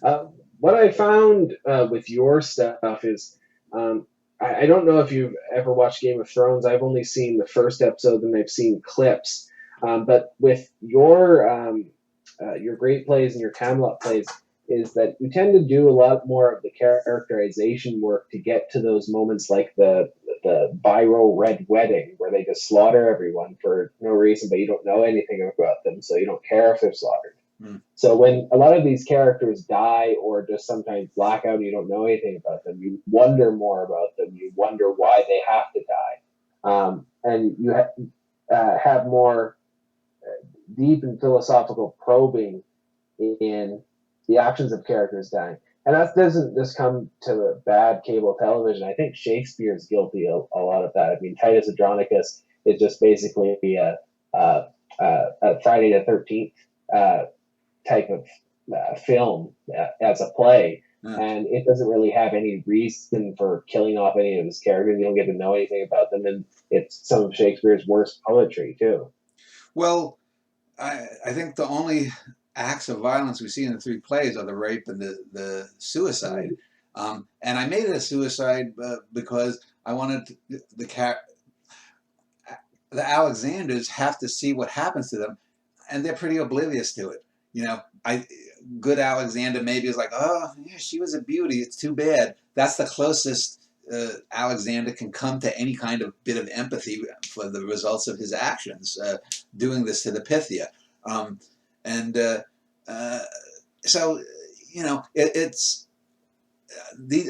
Uh, what I found with your stuff is, I don't know if you've ever watched Game of Thrones. I've only seen the first episode and I've seen clips. But with your Great Plays and your Camelot plays, is that you tend to do a lot more of the characterization work to get to those moments like the Biro Red Wedding, where they just slaughter everyone for no reason, but you don't know anything about them, so you don't care if they're slaughtered. Mm. So when a lot of these characters die or just sometimes black out and you don't know anything about them, you wonder more about them. You wonder why they have to die. And you have more deep and philosophical probing in the actions of characters dying. And that doesn't just come to bad cable television. I think Shakespeare's guilty of a lot of that. I mean, Titus Andronicus is just basically a Friday the 13th uh, type of film as a play. Yeah. And it doesn't really have any reason for killing off any of his characters. You don't get to know anything about them. And it's some of Shakespeare's worst poetry, too. Well, I think the only acts of violence we see in the three plays are the rape and the suicide. And I made it a suicide because I wanted the Alexanders have to see what happens to them, and they're pretty oblivious to it. You know, good Alexander maybe is like, oh yeah, she was a beauty. It's too bad. That's the closest Alexander can come to any kind of bit of empathy for the results of his actions, doing this to the Pythia. And so, you know, it's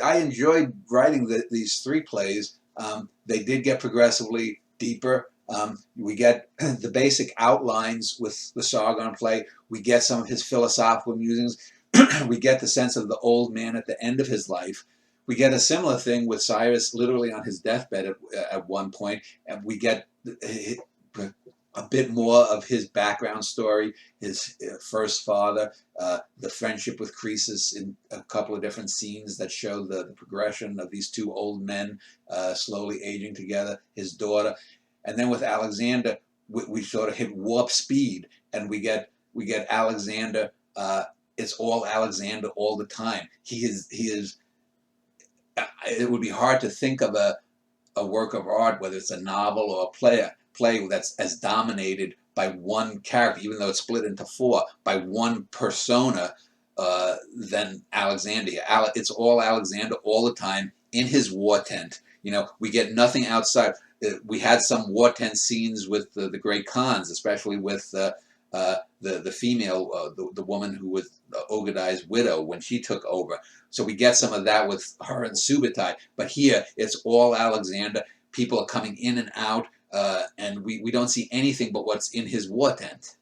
I enjoyed writing these three plays. They did get progressively deeper. We get the basic outlines with the Sargon play. We get some of his philosophical musings. We get the sense of the old man at the end of his life. We get a similar thing with Cyrus literally on his deathbed at one point, and we get a bit more of his background story, his first father, the friendship with Croesus in a couple of different scenes that show the progression of these two old men slowly aging together, his daughter. And then with Alexander, we sort of hit warp speed, and we get Alexander. It's all Alexander all the time. He is. It would be hard to think of a work of art, whether it's a novel or a play that's as dominated by one character, even though it's split into four, by one persona than Alexander. It's all Alexander all the time in his war tent. You know, we get nothing outside. We had some war tent scenes with the great Khans, especially with the female, the woman who was Ogedai's widow when she took over. So we get some of that with her and Subutai. But here, it's all Alexander. People are coming in and out, and we don't see anything but what's in his war tent.